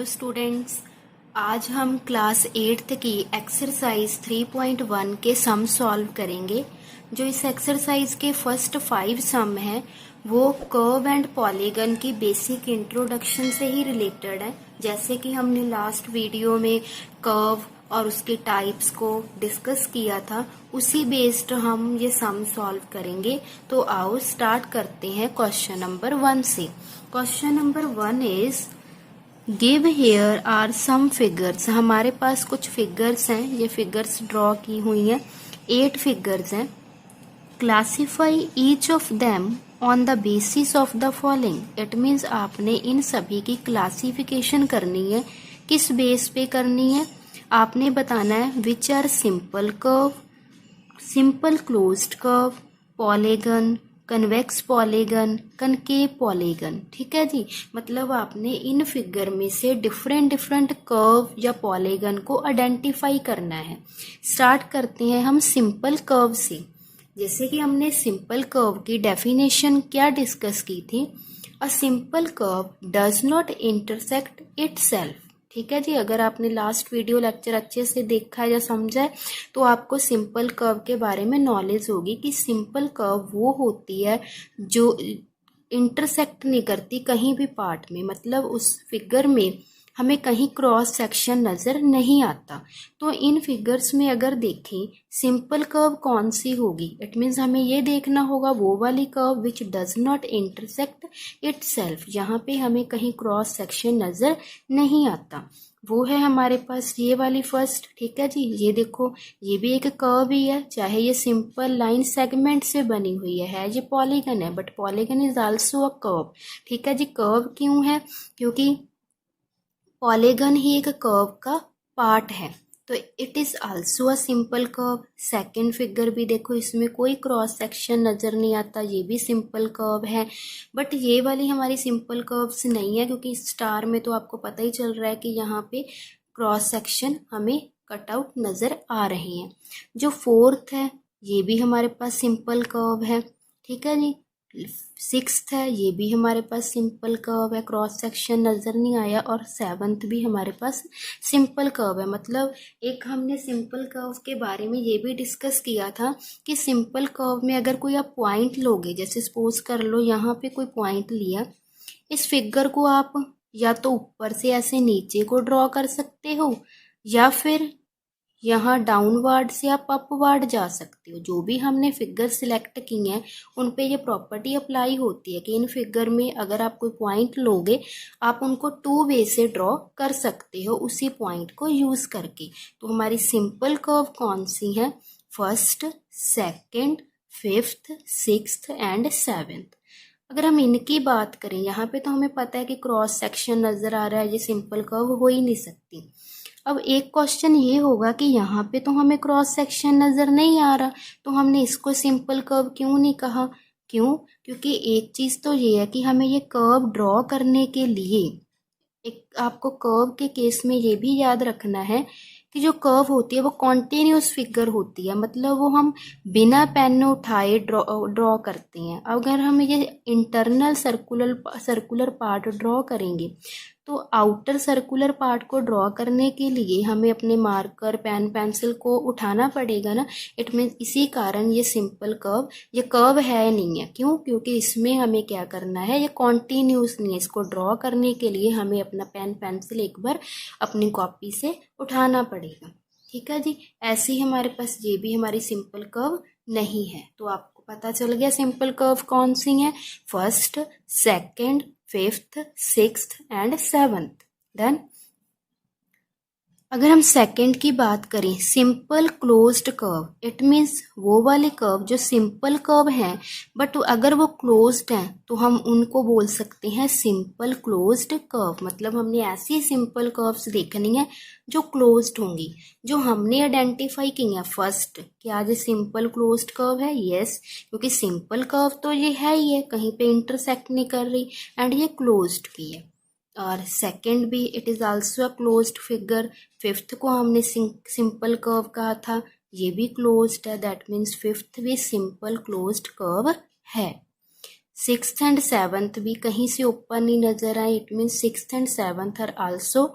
Students, आज हम class 8th की एक्सरसाइज 3.1 के सम सॉल्व करेंगे। जो इस एक्सरसाइज के फर्स्ट 5 सम हैं वो कर्व एंड पॉलीगन की बेसिक इंट्रोडक्शन से ही रिलेटेड है। जैसे कि हमने लास्ट वीडियो में कर्व और उसके टाइप्स को डिस्कस किया था, उसी बेस्ड हम ये सम सॉल्व करेंगे। तो आओ स्टार्ट करते हैं क्वेश्चन नंबर 1 से। Question number 1 is give here are some figures. हमारे पास कुछ फिगर्स हैं, ये फिगर्स ड्रॉ की हुई हैं। 8 फिगर्स हैं। Classify each of them on the basis of the following. It means आपने इन सभी की क्लासिफिकेशन करनी है। किस बेस पे करनी है? आपने बताना है which are simple curve, simple closed curve, polygon, convex polygon, concave polygon. ठीक है जी, मतलब आपने इन फिगर में से डिफरेंट डिफरेंट कर्व या पॉलीगन को आइडेंटिफाई करना है। स्टार्ट करते हैं हम सिंपल कर्व से। जैसे कि हमने सिंपल कर्व की डेफिनेशन क्या डिस्कस की थी? A simple curve does not intersect itself. ठीक है जी, अगर आपने लास्ट वीडियो लेक्चर अच्छे से देखा है या समझा है तो आपको सिंपल कर्व के बारे में नॉलेज होगी कि सिंपल कर्व वो होती है जो इंटरसेक्ट नहीं करती कहीं भी पार्ट में, मतलब उस फिगर में हमें कहीं क्रॉस सेक्शन नजर नहीं आता। तो इन फिगर्स में अगर देखें सिंपल कर्व कौन सी होगी, इट मीन्स हमें ये देखना होगा वो वाली curve which does not intersect itself, जहाँ पे हमें कहीं क्रॉस सेक्शन नजर नहीं आता। वो है हमारे पास ये वाली फर्स्ट। ठीक है जी, ये देखो, ये भी एक कर्व ही है, चाहे ये सिंपल लाइन सेगमेंट से बनी हुई है ये पॉलीगन है, but polygon is also a curve. ठीक है जी, कर्व क्यों है? क्योंकि पॉलीगन ही एक कर्व का पार्ट है, तो it is also a simple curve. Second figure भी देखो, इसमें कोई क्रॉस सेक्शन नजर नहीं आता, ये भी सिंपल कर्व है। बट ये वाली हमारी सिंपल कर्व्स नहीं है, क्योंकि स्टार में तो आपको पता ही चल रहा है कि यहाँ पे क्रॉस सेक्शन हमें कट आउट नजर आ रहे हैं। जो फोर्थ है ये भी हमारे पास सिंपल कर्व है। ठीक है जी, सिक्स्थ है ये भी हमारे पास सिंपल कर्व है, क्रॉस सेक्शन नजर नहीं आया। और सेवंथ भी हमारे पास सिंपल कर्व है। मतलब एक हमने सिंपल कर्व के बारे में ये भी डिस्कस किया था कि सिंपल कर्व में अगर कोई आप पॉइंट लोगे, जैसे सपोज कर लो यहाँ पे कोई पॉइंट लिया, इस फिगर को आप या तो ऊपर से ऐसे नीचे को ड्रॉ कर सकते हो या फिर यहाँ डाउनवर्ड से आप अपवर्ड जा सकते हो। जो भी हमने फिगर सिलेक्ट की हैं उन पे ये प्रॉपर्टी अप्लाई होती है कि इन फिगर में अगर आप कोई पॉइंट लोगे आप उनको 2 वे से ड्रॉ कर सकते हो उसी पॉइंट को यूज करके। तो हमारी सिंपल कर्व कौन सी है? First, second, fifth, sixth and seventh. अगर हम इनकी बात करें, यहाँ पे तो हमें पता है कि क्रॉस सेक्शन नजर आ रहा है, ये सिंपल कर्व हो ही नहीं सकती। अब एक क्वेश्चन ये होगा कि यहाँ पे तो हमें क्रॉस सेक्शन नजर नहीं आ रहा, तो हमने इसको सिंपल कर्व क्यों नहीं कहा? क्यों? क्योंकि एक चीज तो ये है कि हमें ये कर्व ड्रॉ करने के लिए एक आपको कर्व के केस में ये भी याद रखना है कि जो कर्व होती है वो कॉन्टिन्यूस फिगर होती है, मतलब वो हम बिना पेन उठाए ड्रॉ करते हैं। अगर हम ये इंटरनल सर्कुलर पार्ट ड्रॉ करेंगे तो आउटर सर्कुलर पार्ट को ड्रॉ करने के लिए हमें अपने मार्कर पेन पेंसिल को उठाना पड़ेगा ना। इट मीन इसी कारण ये सिंपल कर्व, ये कर्व है नहीं है। क्यों? क्योंकि इसमें हमें क्या करना है, ये कॉन्टिन्यूस नहीं है। इसको ड्रॉ करने के लिए हमें अपना पेन पेंसिल एक बार अपनी कॉपी से उठाना पड़ेगा। ठीक है जी, ऐसी हमारे पास ये भी हमारी सिंपल कर्व नहीं है। तो आपको पता चल गया सिंपल कर्व कौन सी है? First, second, fifth, sixth and seventh. Then अगर हम सेकंड की बात करें, simple closed curve, it means वो वाले कर्व जो सिंपल कर्व हैं बट अगर वो क्लोज्ड हैं तो हम उनको बोल सकते हैं सिंपल क्लोज्ड कर्व। मतलब हमने ऐसी सिंपल कर्व्स देखनी है जो क्लोज्ड होंगी, जो हमने आइडेंटिफाई की है। फर्स्ट, क्या ये सिंपल क्लोज्ड कर्व है? यस, क्योंकि सिंपल कर्व तो ये है ही है, कहीं पे इंटरसेक्ट नहीं कर रही, एंड ये क्लोज्ड भी है। और सेकंड भी it is also a closed figure. Fifth को हमने सिंपल कर्व कहा था, ये भी क्लोज्ड है, दैट मीन्स फिफ्थ भी सिंपल क्लोज्ड कर्व है। सिक्स्थ एंड सेवंथ भी कहीं से ऊपर नहीं नजर आए, it means sixth and seventh are also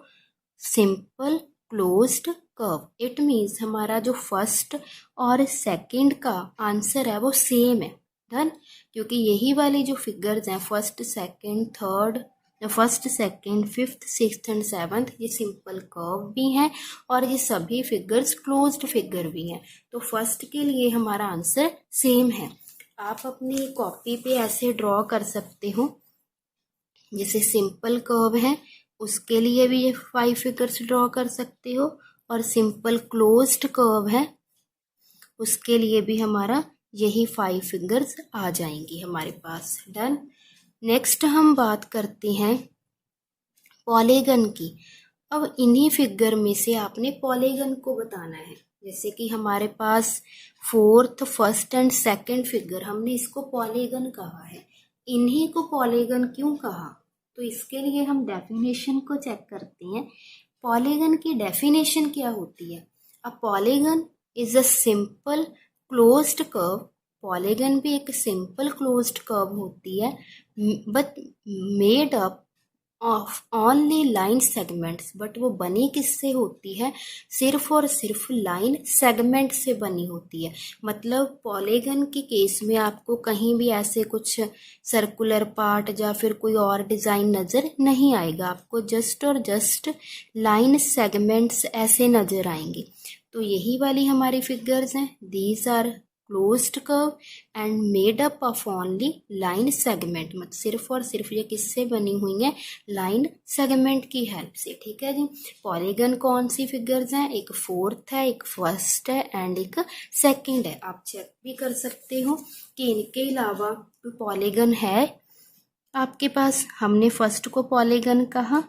simple closed curve. It means हमारा जो फर्स्ट और सेकंड का आंसर है वो सेम है। डन, क्योंकि यही वाली जो फिगर्स हैं first second third, first second fifth sixth and seventh, ये सिंपल कर्व भी हैं और ये सभी फिगर्स क्लोज्ड फिगर भी हैं। तो फर्स्ट के लिए हमारा आंसर सेम है। आप अपनी कॉपी पे ऐसे ड्रॉ कर सकते हो, जैसे सिंपल कर्व है उसके लिए भी ये 5 फिगर्स ड्रॉ कर सकते हो, और सिंपल क्लोज्ड कर्व है उसके लिए भी हमारा यही 5 फिगर्स आ जाएंगी हमारे पास। डन। नेक्स्ट हम बात करते हैं पॉलीगन की। अब इन्हीं फिगर में से आपने पॉलीगन को बताना है। जैसे कि हमारे पास fourth, first and second figure, हमने इसको पॉलीगन कहा है। इन्हीं को पॉलीगन क्यों कहा, तो इसके लिए हम डेफिनेशन को चेक करते हैं। पॉलीगन की डेफिनेशन क्या होती है? A polygon is a simple closed curve. Polygon भी एक सिंपल क्लोज्ड कर्व होती है, but made up of only line segments. But वो बनी किससे होती है? सिर्फ और सिर्फ लाइन सेगमेंट से बनी होती है। मतलब पॉलीगन के केस में आपको कहीं भी ऐसे कुछ सर्कुलर पार्ट या फिर कोई और डिजाइन नजर नहीं आएगा, आपको जस्ट और जस्ट लाइन सेगमेंट्स ऐसे नजर आएंगे। तो यही वाली हमारी फिगर्स हैं। These are closed curve and made up of only line segment. मतलब सिर्फ और सिर्फ ये किससे बनी हुई है? लाइन सेगमेंट की हेल्प से। ठीक है जी। पॉलीगन कौन सी फिगर्स हैं? एक फोर्थ है, एक फर्स्ट है एंड एक सेकंड है। आप चेक भी कर सकते हो कि इनके अलावा कोई पॉलीगन है आपके पास। हमने फर्स्ट को पॉलीगन कहा,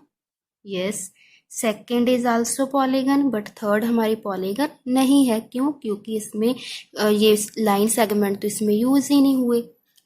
yes. Second is also polygon, but third हमारी पॉलीगन नहीं है। क्यों? क्योंकि इसमें ये लाइन सेगमेंट तो इसमें यूज ही नहीं हुए।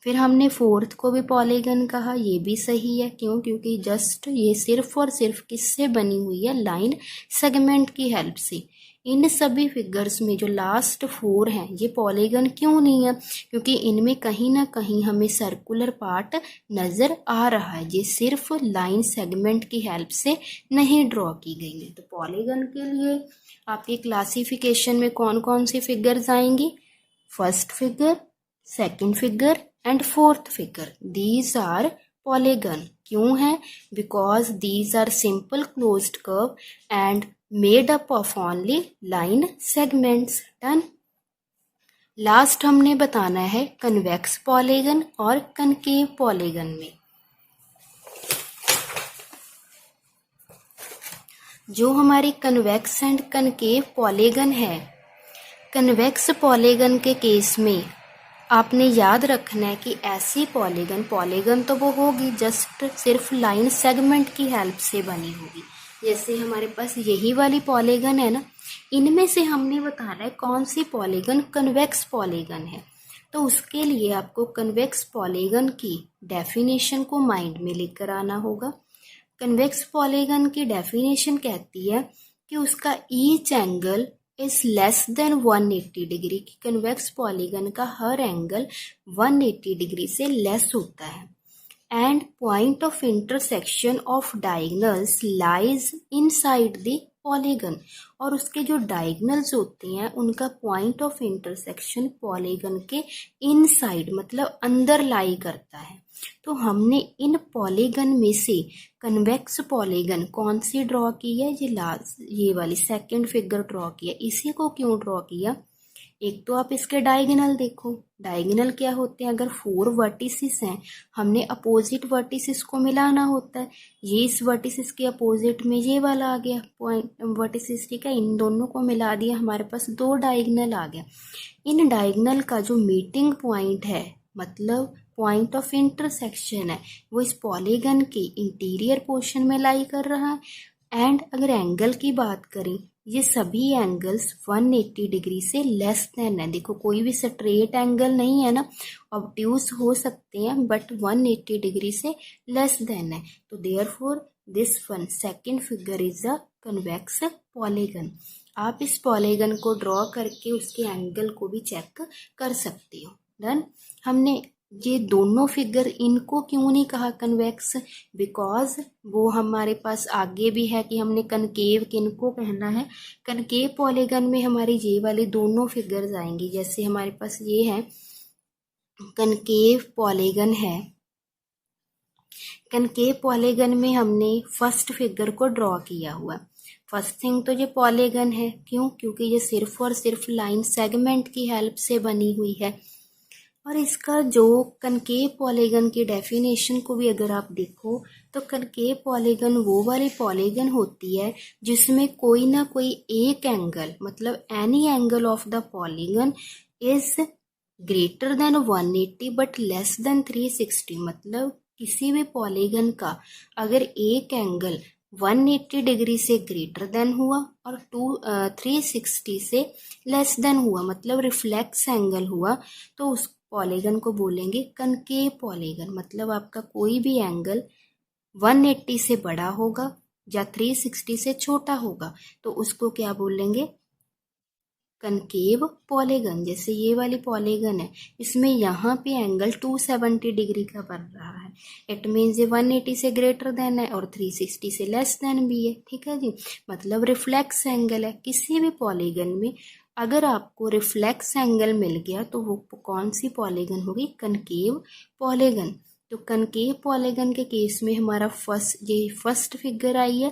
फिर हमने फोर्थ को भी पॉलीगन कहा, ये भी सही है। क्यों? क्योंकि जस्ट ये सिर्फ और सिर्फ किससे बनी हुई है? लाइन सेगमेंट की हेल्प से। इन सभी फिगर्स में जो लास्ट 4 हैं ये पॉलीगन क्यों नहीं है? क्योंकि इनमें कहीं ना कहीं हमें सर्कुलर पार्ट नजर आ रहा है, ये सिर्फ लाइन सेगमेंट की हेल्प से नहीं ड्रॉ की गई है। तो पॉलीगन के लिए आपकी क्लासिफिकेशन में कौन कौन सी फिगर्स आएंगी? First figure, second figure and fourth figure, these are polygon. क्यों है? Because these are simple closed curve and made up of only line segments. Done. Last हमने बताना है कन्वेक्स पॉलीगन और कनकेव पॉलीगन में। जो हमारी कन्वेक्स एंड कनकेव पॉलीगन है, कन्वेक्स पॉलीगन के केस में आपने याद रखना है कि ऐसी पॉलीगन तो वो होगी जस्ट सिर्फ लाइन सेगमेंट की हेल्प से बनी होगी। जैसे हमारे पास यही वाली पॉलीगन है ना, इनमें से हमने बताना है कौन सी पॉलीगन कन्वेक्स पॉलीगन है। तो उसके लिए आपको कन्वेक्स पॉलीगन की डेफिनेशन को माइंड में लेकर आना होगा। कन्वेक्स पॉलीगन की डेफिनेशन कहती है कि उसका each angle is less than 180 degree. की कन्वेक्स पॉलीगन का हर एंगल 180 डिग्री से लेस होता है। And point of intersection of diagonals lies inside the polygon. और उसके जो डायगनल्स होते हैं उनका पॉइंट ऑफ इंटरसेक्शन पॉलीगन के इनसाइड मतलब अंदर लाई करता है। तो हमने इन पॉलीगन में से कन्वेक्स पॉलीगन कौन सी ड्रॉ की है? ये वाली सेकंड फिगर ड्रॉ की है। इसी को क्यों ड्रॉ किया? एक तो आप इसके डायगोनल देखो, डायगोनल क्या होते हैं? अगर 4 वर्टिसेस हैं, हमने अपोजिट वर्टिसेस को मिलाना होता है। ये इस वर्टिसेस के अपोजिट में ये वाला आ गया पॉइंट वर्टिसेस, ठीक है। इन दोनों को मिला दिया, हमारे पास 2 डायगोनल आ गया। इन डायगोनल का जो मीटिंग पॉइंट है मतलब पॉइंट ऑफ इंटरसेक्शन है, वो इस पॉलीगन के इंटीरियर पोर्शन में लाई कर रहा है। एंड अगर एंगल की बात करें, ये सभी एंगल्स 180 डिग्री से लेस देन है। देखो कोई भी स्ट्रेट एंगल नहीं है ना, ऑब्ट्यूज हो सकते हैं बट 180 डिग्री से लेस देन है। तो therefore this one second figure is a convex polygon. आप इस पॉलीगन को ड्रॉ करके उसके एंगल को भी चेक कर सकते हो। डन। हमने ये दोनों फिगर, इनको क्यों नहीं कहा कन्वेक्स? बिकॉज वो हमारे पास आगे भी है कि हमने कनकेव किनको कहना है। कनकेव पॉलीगन में हमारी ये वाले दोनों फिगर्स आएंगी। जैसे हमारे पास ये है कनकेव पॉलीगन है, कनकेव पॉलीगन में हमने फर्स्ट फिगर को ड्रॉ किया हुआ। फर्स्ट थिंग तो ये पॉलीगन है, क्यों? क्योंकि ये सिर्फ और सिर्फ लाइन सेगमेंट की हेल्प से बनी हुई है। और इसका जो कनकेव पॉलीगन की डेफिनेशन को भी अगर आप देखो तो कनकेव पॉलीगन वो वाली पॉलीगन होती है जिसमें कोई ना कोई एक एंगल, मतलब any angle of the polygon is greater than 180 but less than 360। मतलब किसी भी पॉलीगन का अगर एक एंगल 180 डिग्री से ग्रेटर देन हुआ और 360 से लेस देन हुआ, मतलब रिफ्लेक्स एंगल हुआ, तो उस पॉलीगन को बोलेंगे कनकेव पॉलीगन। मतलब आपका कोई भी एंगल 180 से बड़ा होगा या 360 से छोटा होगा तो उसको क्या बोलेंगे? Concave polygon. जैसे ये वाली पॉलीगन है, इसमें यहाँ पे एंगल 270 डिग्री का बन रहा है, इट मीन्स ये 180 से ग्रेटर देन है और 360 से लेस देन भी है। ठीक है जी, मतलब रिफ्लेक्स एंगल है। किसी भी पॉलीगन में अगर आपको रिफ्लेक्स एंगल मिल गया तो वो कौन सी पॉलीगन होगी? Concave polygon. तो कनकेव पॉलीगन के केस में हमारा फर्स्ट फिगर आई है,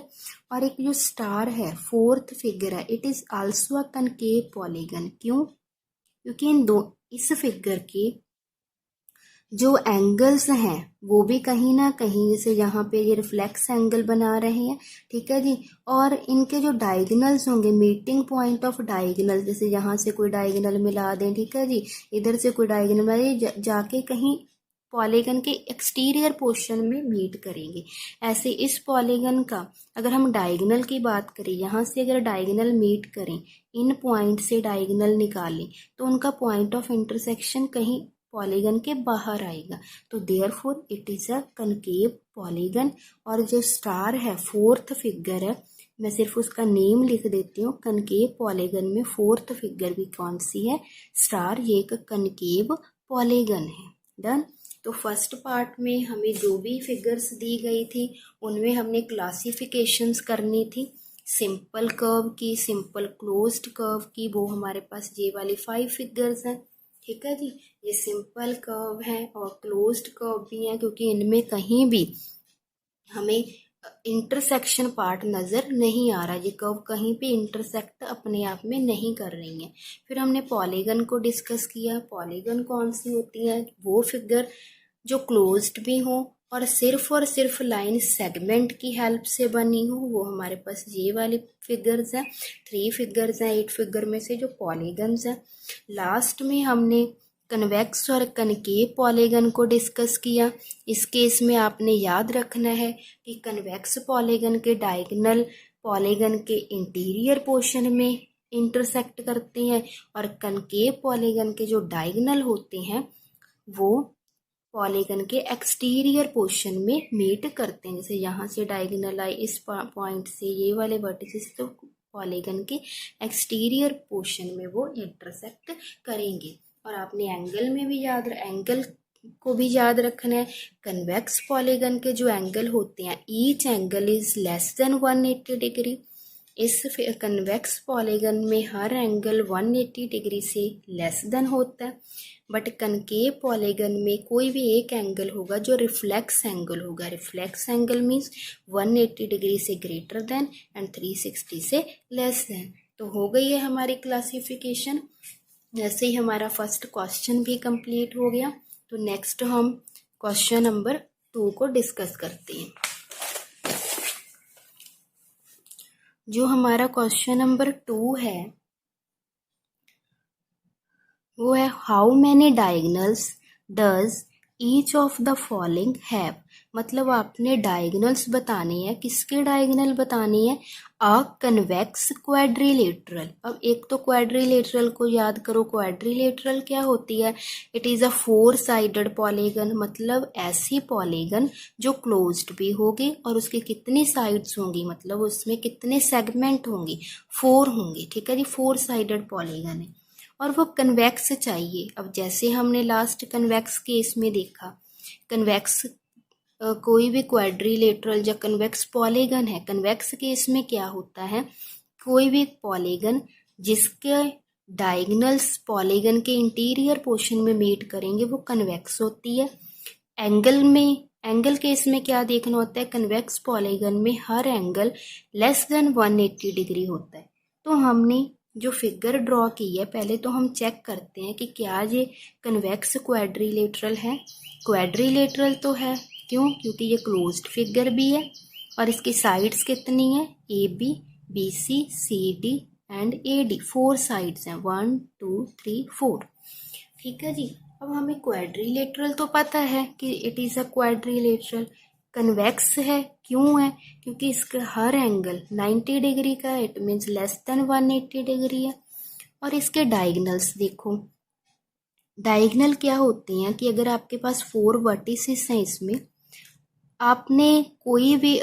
और एक जो स्टार है फोर्थ फिगर है, it is also a concave polygon. क्यों? क्योंकि इस फिगर के जो एंगल्स हैं वो भी कहीं ना कहीं, जैसे यहाँ पे ये रिफ्लेक्स एंगल बना रहे हैं, ठीक है जी, और इनके जो डायगोनल्स होंगे, मीटिंग पॉइंट ऑफ डायगोनल, जैसे यहाँ से कोई डायगोनल मिला दें, ठीक है जी, इधर से कोई डायगोनल मिला दें, जाके कहीं पॉलीगन के एक्सटीरियर पोर्शन में मीट करेंगे। ऐसे इस पॉलीगन का अगर हम डायगोनल की बात करें, यहाँ से अगर डायगोनल मीट करें, इन पॉइंट से डायगोनल निकालें, तो उनका पॉइंट ऑफ इंटरसेक्शन कहीं पॉलीगन के बाहर आएगा। तो therefore it is a concave polygon. और जो स्टार है फोर्थ फिगर है, मैं सिर्फ उसका नेम लिख देती हूँ। कनकेव पॉलीगन में फोर्थ फिगर भी कौन सी है? स्टार। ये एक कनकेव पॉलीगन है। डन। तो फर्स्ट पार्ट में हमें जो भी फिगर्स दी गई थी उनमें हमने क्लासिफिकेशंस करनी थी। सिंपल कर्व की, सिंपल क्लोज्ड कर्व की, वो हमारे पास ये वाली 5 फिगर्स हैं। ठीक है जी, ये सिंपल कर्व है और क्लोज्ड कर्व भी है, क्योंकि इनमें कहीं भी हमें इंटरसेक्शन पार्ट नज़र नहीं आ रहा। ये कर्व कहीं पे इंटरसेक्ट अपने आप में नहीं कर रही है। फिर हमने पॉलीगन को डिस्कस किया। पॉलीगन कौन सी होती है? वो फिगर जो क्लोज्ड भी हो और सिर्फ लाइन सेगमेंट की हेल्प से बनी हो, वो हमारे पास ये वाली फिगर्स हैं। 3 फिगर्स हैं 8 फिगर में से जो पॉलीगन्स हैं। लास्ट में हमने कन्वेक्स और कनकेव पॉलीगन को डिस्कस किया। इस केस में आपने याद रखना है कि कन्वेक्स पॉलीगन के डायगोनल पॉलीगन के इंटीरियर पोर्शन में इंटरसेक्ट करते हैं और कनकेव पॉलीगन के जो डायगोनल होते हैं वो पॉलीगन के एक्सटीरियर पोर्शन में मीट करते हैं। जैसे यहाँ से डायगोनल आए इस पॉइंट से, ये वाले वर्टिसेस, तो पॉलीगन के एक्सटीरियर पोर्शन में वो इंटरसेक्ट करेंगे। और आपने एंगल में भी एंगल को भी याद रखना है। कन्वेक्स पॉलीगन के जो एंगल होते हैं, each angle is less than 180 degree. इस कन्वेक्स पॉलीगन में हर एंगल 180 डिग्री से लेस देन होता है। बट कनकेव पॉलीगन में कोई भी एक एंगल होगा जो रिफ्लेक्स एंगल होगा। रिफ्लेक्स एंगल मीन्स 180 डिग्री से ग्रेटर देन एंड 360 से लेस देन। तो हो गई है हमारी क्लासिफिकेशन। जैसे ही हमारा फर्स्ट क्वेश्चन भी कंप्लीट हो गया, तो नेक्स्ट हम क्वेश्चन नंबर 2 को डिस्कस करते हैं। जो हमारा क्वेश्चन नंबर 2 है वो है how many diagonals does each of the following have. मतलब आपने डायगोनल्स बताने हैं। किसके डायगोनल बताने हैं? अ कन्वेक्स क्वाड्रिलेटरल। अब एक तो क्वाड्रिलेटरल को याद करो। क्वाड्रिलेटरल क्या होती है? It is a 4 sided polygon. मतलब ऐसी पॉलीगन जो क्लोज्ड भी होगी और उसकी कितनी साइड्स होंगी, मतलब उसमें कितने सेगमेंट होंगी? 4 होंगी। ठीक है जी, 4 साइडेड पॉलीगन है। और वो कन्वेक्स चाहिए। अब जैसे हमने लास्ट कन्वेक्स केस में देखा, कन्वेक्स कोई भी क्वाड्रिलेटरल या कन्वेक्स पॉलीगन है, कन्वेक्स केस में क्या होता है, कोई भी पॉलीगन जिसके डायगोनल्स पॉलीगन के इंटीरियर पोर्शन में मीट करेंगे वो कन्वेक्स होती है। एंगल केस में क्या देखना होता है, कन्वेक्स पॉलीगन में हर एंगल लेस देन 180 डिग्री होता है। तो हमने जो फिगर ड्रॉ की है, पहले तो हम चेक करते हैं कि क्या ये कन्वेक्स क्वाड्रिलेटरल है। क्वाड्रिलेटरल तो है, क्यों, क्योंकि ये क्लोज्ड फिगर भी है और इसकी साइड्स कितनी है, A B, B C, C D and A D, 4 sides हैं, 1 2 3 4। ठीक है जी। अब हमें क्वाड्रिलेटरल तो पता है कि it is a quadrilateral. Convex है, क्यों है, क्योंकि इसका हर एंगल 90 डिग्री का है, it means less than 180 degree है। और इसके डायगोनल्स देखो, डायगोनल क्या होते हैं कि अगर आपके पास 4 वर्टिसेस हैं, इसमें आपने कोई भी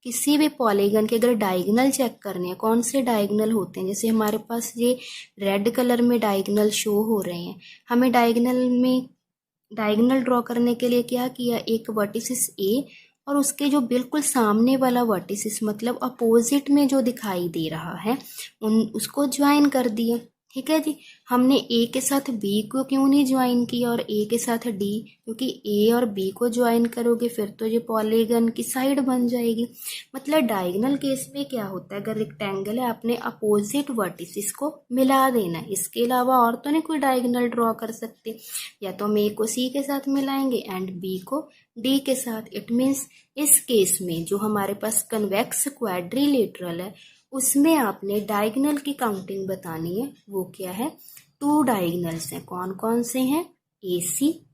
किसी भी पॉलीगन के अगर डायगोनल चेक करने हैं, कौन से डायगोनल होते हैं, जैसे हमारे पास ये रेड कलर में डायगोनल शो हो रहे हैं, हमें डायगोनल ड्रॉ करने के लिए क्या किया, एक वर्टिसिस ए और उसके जो बिल्कुल सामने वाला वर्टिसिस, मतलब अपोजिट में जो दिखाई दे रहा है, उसको ज्वाइन कर दिया। ठीक है जी। हमने ए के साथ बी को क्यों नहीं ज्वाइन किया और ए के साथ डी, क्योंकि ए और बी को ज्वाइन करोगे फिर तो ये पॉलीगन की साइड बन जाएगी। मतलब डायगोनल केस में क्या होता है, अगर रेक्टेंगल है आपने अपोजिट वर्टिसेस को मिला देना है, इसके अलावा और तो नहीं कोई डायगोनल ड्रॉ कर सकते। या तो हम ए को सी के साथ मिलाएंगे एंड बी को डी के साथ। इट मीन्स इस केस में जो हमारे पास कन्वेक्स क्वाड्रिलेटरल है उसमें आपने डायगोनल की काउंटिंग बतानी है। वो क्या है, 2 डायगोनल्स हैं, कौन कौन से हैं, A C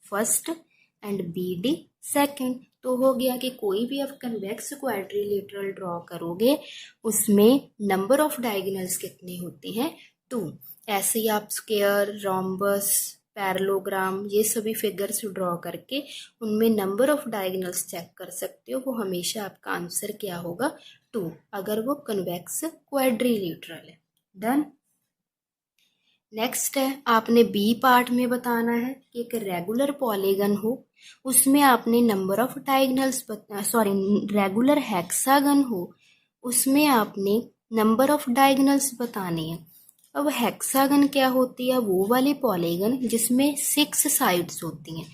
first and B D second. तो हो गया कि कोई भी आप कन्वेक्स क्वाड्रिलेटरल ड्रॉ करोगे उसमें नंबर ऑफ डायगोनल्स कितने होते हैं, 2। ऐसे ही आप स्क्वायर, रोम्बस, पैरेललोग्राम, ये सभी फिगर्स ड्रॉ करके उनमें नंबर ऑफ डायगोनल्स चेक कर सकते हो। वो हमेशा आपका आंसर क्या होगा, 2, अगर वो कन्वेक्स क्वाड्रिलेटरल है। डन। नेक्स्ट है, आपने बी पार्ट में बताना है कि एक रेगुलर पॉलीगन हो, उसमें आपने number of diagonals regular hexagon हो, उसमें आपने नंबर ऑफ डायगोनल्स बताने हैं। अब हेक्सागन क्या होती है, वो वाली पॉलीगन जिसमें 6 साइड्स होती हैं।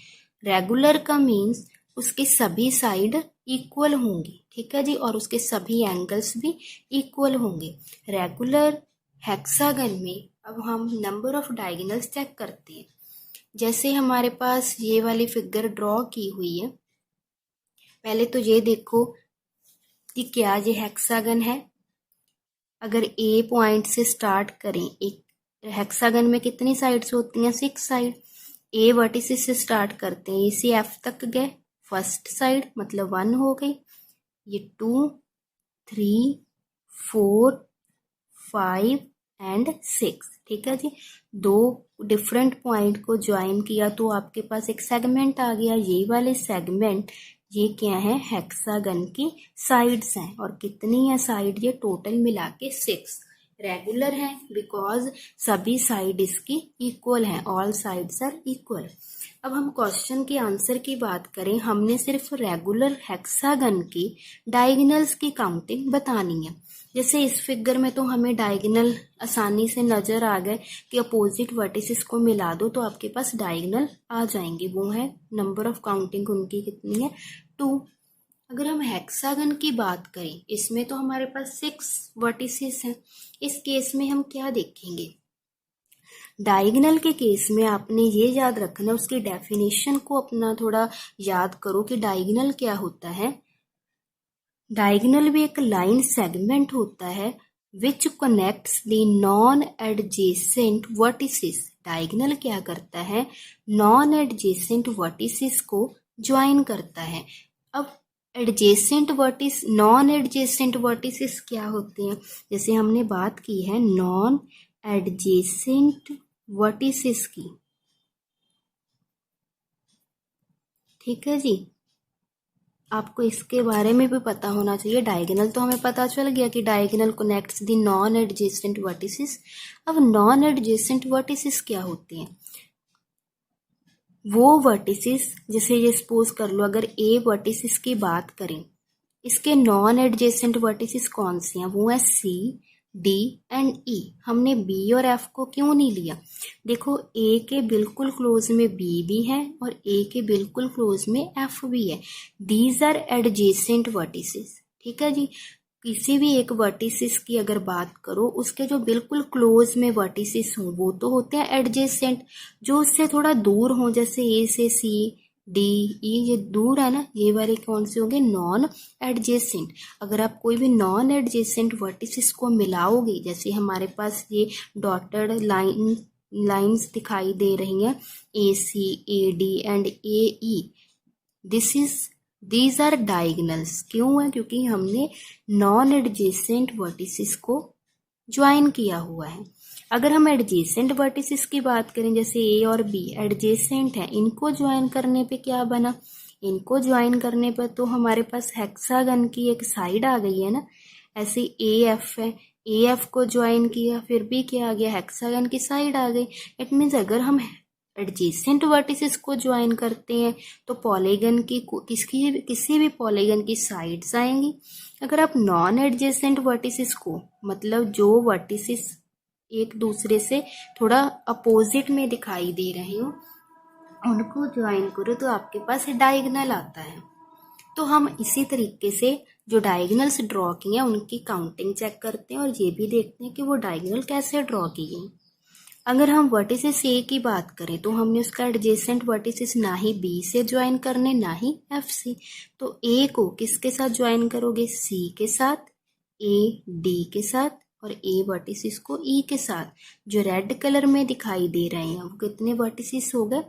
रेगुलर का मीन्स उसके सभी साइड इक्वल होंगी, ठीक है जी, और उसके सभी एंगल्स भी इक्वल होंगे। रेगुलर हेक्सागन में अब हम नंबर ऑफ डायगोनल्स चेक करते हैं। जैसे हमारे पास ये वाली फिगर ड्रॉ की हुई है, पहले तो ये देखो कि क्या ये हेक्सागन है। अगर ए पॉइंट से स्टार्ट करें, एक हेक्सागन में कितनी साइड्स होती हैं, 6 साइड। ए वर्टिसेस से स्टार्ट करते हैं, ए से एफ तक गए, फर्स्ट साइड मतलब 1 हो गई, ये 2 3 4 5 एंड 6। ठीक है जी। 2 डिफरेंट पॉइंट को ज्वाइन किया तो आपके पास एक सेगमेंट आ गया। ये वाले सेगमेंट ये क्या है, हेक्सागन की साइड्स हैं। और कितनी है साइड, ये टोटल मिला के 6। रेगुलर है बिकॉज सभी साइड इसकी इक्वल हैं, ऑल साइड्स आर इक्वल। अब हम क्वेश्चन के आंसर की बात करें, हमने सिर्फ रेगुलर हेक्सागन की डायगोनल्स की काउंटिंग बतानी है। जैसे इस फिगर में तो हमें डायगोनल आसानी से नजर आ गए कि अपोजिट वर्टिसेस को मिला दो तो आपके पास डायगोनल आ जाएंगे। वो है नंबर ऑफ काउंटिंग उनकी कितनी है, 2। अगर हम हेक्सागन की बात करें, इसमें तो हमारे पास 6 वर्टिसेस हैं। इस केस में हम क्या देखेंगे, डायगोनल के केस में आपने ये याद रखना, उसकी डेफिनेशन को अपना थोड़ा याद करो कि डायगोनल क्या होता है। डायगोनल भी एक लाइन सेगमेंट होता है which connects the non adjacent vertices. Diagonal क्या करता है, नॉन एडजेसेंट वर्टिसेस को ज्वाइन करता है। अब adjacent vertex, non adjacent vertices क्या होते हैं, जैसे हमने बात की है नॉन एडजेसेंट वर्टिसेस की, ठीक है जी। आपको इसके बारे में भी पता होना चाहिए। डायगोनल तो हमें पता चल गया कि diagonal connects the non adjacent vertices. अब नॉन एडजेसेंट वर्टिसेस क्या होते हैं? वो वर्टिसेस, जैसे ये सपोज कर लो, अगर ए वर्टिसेस की बात करें, इसके नॉन एडजेसेंट वर्टिसेस कौन से हैं? वो है सी, डी एंड ई। हमने बी और एफ को क्यों नहीं लिया? देखो, ए के बिल्कुल क्लोज में बी भी है और ए के बिल्कुल क्लोज में एफ भी है। These are adjacent vertices. ठीक है जी। किसी भी एक वर्टिसेस की अगर बात करो, उसके जो बिल्कुल क्लोज में वर्टिसेस हों वो तो होते हैं एडजेसेंट। जो उससे थोड़ा दूर हों, जैसे ए से सी, डी, ई, ये दूर है ना, ये वाले कौन से होंगे? Non adjacent. अगर आप कोई भी नॉन एडजेसेंट वर्टिसेस को मिलाओगे, जैसे हमारे पास ये डॉटेड लाइंस दिखाई दे रही हैं, A C, A D and A E, these are diagonals. क्यों है? क्योंकि हमने नॉन एडजेसेंट वर्टिसेस को ज्वाइन किया हुआ है। अगर हम एडजेसेंट वर्टिसेस की बात करें, जैसे ए और बी एडजेसेंट है, इनको ज्वाइन करने पे क्या बना? इनको ज्वाइन करने पर तो हमारे पास हेक्सागन की एक साइड आ गई है ना। ऐसे ए एफ है, ए एफ को ज्वाइन किया, फिर भी क्या आ गया? हेक्सागन की साइड आ गई। इट मीन्स अगर हम एडजेसेंट वर्टिसेस को ज्वाइन करते हैं तो पॉलीगन की किसी भी पॉलीगन की साइड्स आएंगी। अगर आप नॉन एडजेसेंट वर्टिसेस को, मतलब जो वर्टिसेस एक दूसरे से थोड़ा अपोजिट में दिखाई दे रहे हो, उनको ज्वाइन करो तो आपके पास डायगोनल आता है। तो हम इसी तरीके से जो डायगोनल्स ड्रॉ किए हैं उनकी काउंटिंग चेक करते हैं और ये भी देखते हैं कि वो डायगोनल कैसे ड्रॉ किए हैं। अगर हम वर्टिसेस ए की बात करें तो हमने उसका एडजेसेंट वर्टिसेस ना ही बी से ज्वाइन करने ना ही एफ से। तो ए को किसके साथ ज्वाइन करोगे? सी के साथ, ए डी के साथ और ए वर्टिसेस को ई के साथ। जो रेड कलर में दिखाई दे रहे हैं वो कितने वर्टिसेस हो गए?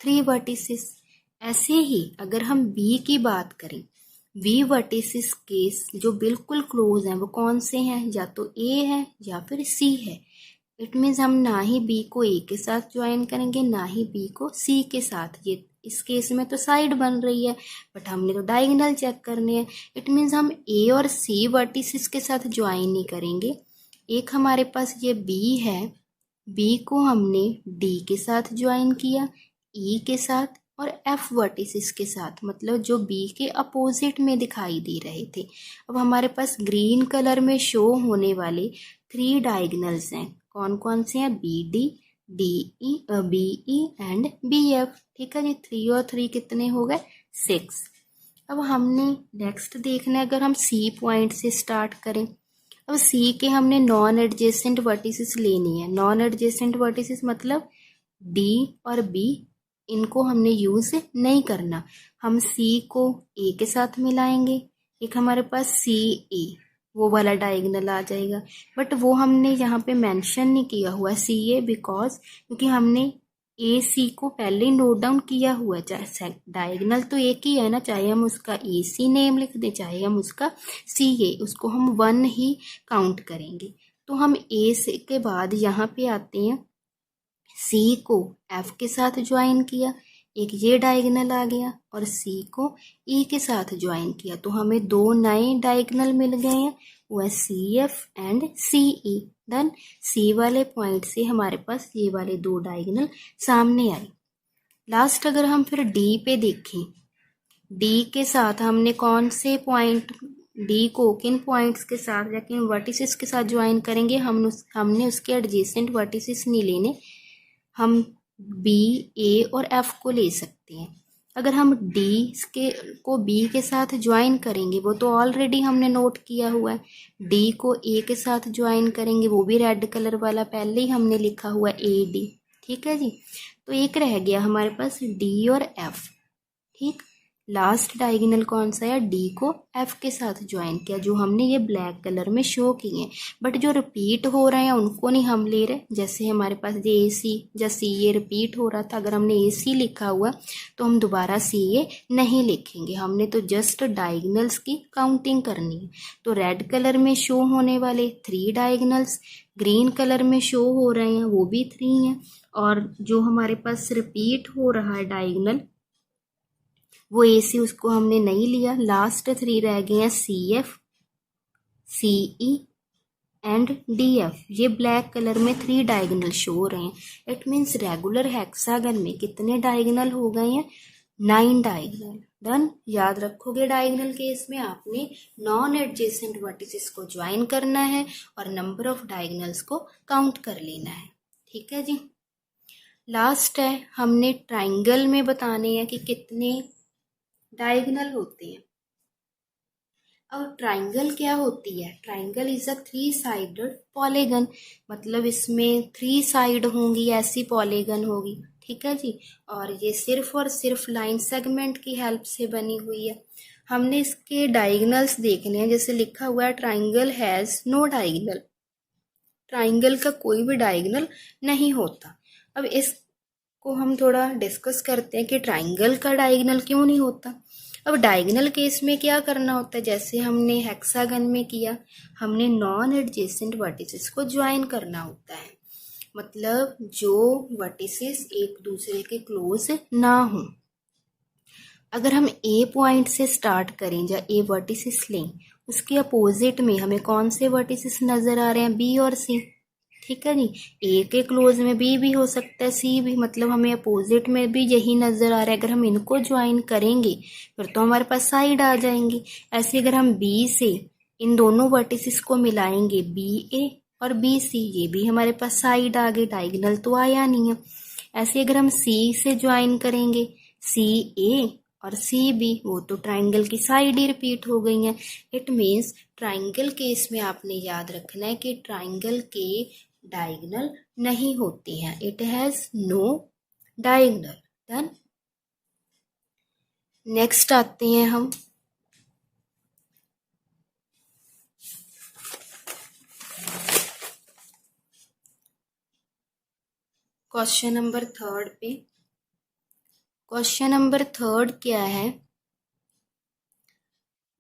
3 वर्टिसेस। ऐसे ही अगर हम बी की बात करें, बी वर्टिसेस के जो बिल्कुल क्लोज हैं वो कौन से हैं? या तो ए है या फिर सी है। इट मीन्स हम ना ही बी को ए के साथ ज्वाइन करेंगे ना ही बी को सी के साथ। ये इस केस में तो साइड बन रही है, बट हमने तो डायगोनल चेक करने हैं। इट मीन्स हम ए और सी वर्टिसेस के साथ ज्वाइन नहीं करेंगे। एक हमारे पास ये बी है, बी को हमने डी के साथ ज्वाइन किया, ई के साथ और एफ वर्टिसेस के साथ, मतलब जो बी के अपोजिट में दिखाई दे रहे थे। अब हमारे पास ग्रीन कलर में शो होने वाले 3 डायगोनल्स हैं। कौन कौन से हैं? B D, D E, B E and B F. ठीक है जी। 3 और 3 कितने हो गए? 6। अब हमने नेक्स्ट देखना है, अगर हम सी पॉइंट से स्टार्ट करें। अब सी के हमने नॉन एडजेसेंट वर्टिसेस लेनी है। नॉन एडजेसेंट वर्टिसेस मतलब डी और बी, इनको हमने यूज नहीं करना। हम सी को ए के साथ मिलाएंगे, एक हमारे पास सी ए, वो वाला डायगोनल आ जाएगा। बट वो हमने यहाँ पे मेंशन नहीं किया हुआ सी ए, बिकॉज क्योंकि हमने ए सी को पहले ही नोट डाउन किया हुआ है। चाहे डायगोनल तो एक ही है ना, चाहे हम उसका ए सी नेम लिख दें चाहे हम उसका सी ए, उसको हम 1 ही काउंट करेंगे। तो हम ए से के बाद यहाँ पे आते हैं, सी को एफ के साथ ज्वाइन किया, एक ये डायगोनल आ गया, और सी को ई के साथ ज्वाइन किया, तो हमें 2 नए डायगोनल मिल गए हैं, वो है C F and C E. Then C वाले पॉइंट से हमारे पास ये वाले 2 डायगोनल सामने आए। लास्ट अगर हम फिर डी पे देखें, डी के साथ हमने कौन से पॉइंट, डी को किन पॉइंट्स के साथ या किन वर्टिसेस के साथ ज्वाइन करेंगे? हमने उसके एडजेसेंट वर्टिसेस नहीं लेने, हम बी, ए और एफ को ले सकते हैं। अगर हम डी को बी के साथ ज्वाइन करेंगे, वो तो ऑलरेडी हमने नोट किया हुआ है। डी को ए के साथ ज्वाइन करेंगे, वो भी रेड कलर वाला पहले ही हमने लिखा हुआ है, ए डी। ठीक है जी। तो एक रह गया हमारे पास डी और एफ। ठीक, लास्ट डायगोनल कौन सा है? डी को एफ के साथ ज्वाइन किया, जो हमने ये ब्लैक कलर में शो किए हैं। बट जो रिपीट हो रहे हैं उनको नहीं हम ले रहे। जैसे हमारे पास ये ए सी या सी ए रिपीट हो रहा था, अगर हमने ए सी लिखा हुआ तो हम दोबारा सी ए नहीं लिखेंगे, हमने तो जस्ट डायगोनल्स की काउंटिंग करनी है। तो रेड कलर में शो होने वाले 3 डायगोनल्स, ग्रीन कलर में शो हो रहे हैं वो भी 3 हैं, और जो हमारे पास रिपीट हो रहा है डायगोनल वो ए सी उसको हमने नहीं लिया। लास्ट 3 रह गए हैं C F, C E and D F. ये ब्लैक कलर में 3 डायगोनल शो हो रहे हैं। इट मीन्स रेगुलर हेक्सागन में कितने डायगोनल हो गए हैं? 9 डायगोनल। डन। याद रखोगे डायगोनल केस में आपने नॉन एडजेसेंट वर्टिसेस को ज्वाइन करना है और नंबर ऑफ डायगोनल्स को काउंट कर लेना है। ठीक है जी। लास्ट है, हमने ट्राइंगल में बताने हैं कि कितने डायगोनल होते हैं। अब ट्राइंगल क्या होती है? Triangle is a 3 sided polygon, मतलब इसमें 3 साइड होंगी, ऐसी पॉलीगन होगी। ठीक है जी। और ये सिर्फ और सिर्फ लाइन सेगमेंट की हेल्प से बनी हुई है। हमने इसके डायगोनल्स देखने हैं। जैसे लिखा हुआ है triangle has no diagonal, triangle का कोई भी डायगोनल नहीं होता। अब इसको हम थोड़ा डिस्कस करते हैं कि ट्राइंगल का डायगोनल क्यों नहीं होता। अब डायगोनल केस में क्या करना होता है? जैसे हमने हेक्सागन में किया, हमने नॉन एडजेसेंट वर्टिसेस को ज्वाइन करना होता है, मतलब जो वर्टिसेस एक दूसरे के क्लोज ना हो। अगर हम ए पॉइंट से स्टार्ट करें या ए वर्टिसेस लें, उसके अपोजिट में हमें कौन से वर्टिसेस नजर आ रहे हैं? बी और सी। ठीक है जी। ए के क्लोज में बी भी हो सकता है, सी भी, मतलब हमें अपोजिट में भी यही नजर आ रहा है। अगर हम इनको ज्वाइन करेंगे फिर तो हमारे पास साइड आ जाएंगी। ऐसे अगर हम बी से इन दोनों वर्टिसेस को मिलाएंगे, बी ए और बी सी, ये भी हमारे पास साइड आ गई, डायगोनल तो आया नहीं है। ऐसे अगर हम सी से ज्वाइन करेंगे, सी ए और सी बी, वो तो ट्राइंगल की साइड ही रिपीट हो गई हैं। इट मीन्स ट्राइंगल केस में आपने याद रखना है कि ट्राइंगल के डायगोनल नहीं होती हैं। It has no diagonal. Done. Next आते हैं हम क्वेश्चन नंबर 3 पे। क्वेश्चन नंबर 3 क्या है?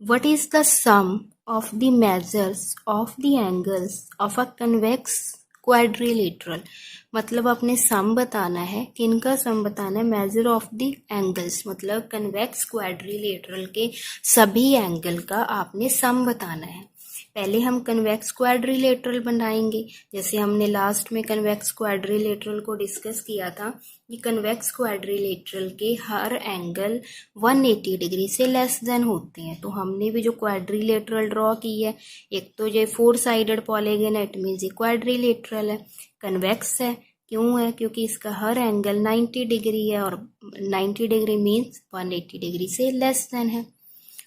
What is the sum of the measures of the angles of a convex quadrilateral? मतलब अपने सम बताना है। किनका सम बताना है? मेजर ऑफ द एंगल्स, मतलब कन्वेक्स क्वाड्रिलेटरल के सभी एंगल का आपने सम बताना है। पहले हम कन्वेक्स क्वाड्रिलेटरल बनाएंगे। जैसे हमने लास्ट में कन्वेक्स क्वाड्रिलेटरल को डिस्कस किया था, ये कन्वेक्स क्वाड्रिलेटरल के हर एंगल 180 डिग्री से लेस देन होते हैं। तो हमने भी जो क्वाड्रिलेटरल ड्रॉ की है, एक तो ये 4 साइडेड पॉलीगन है, इट मीन्स ये क्वाड्रिलेटरल है, कन्वेक्स है। क्यों है? क्योंकि इसका हर एंगल 90 डिग्री है और 90 डिग्री मीन्स 180 डिग्री से लेस देन है।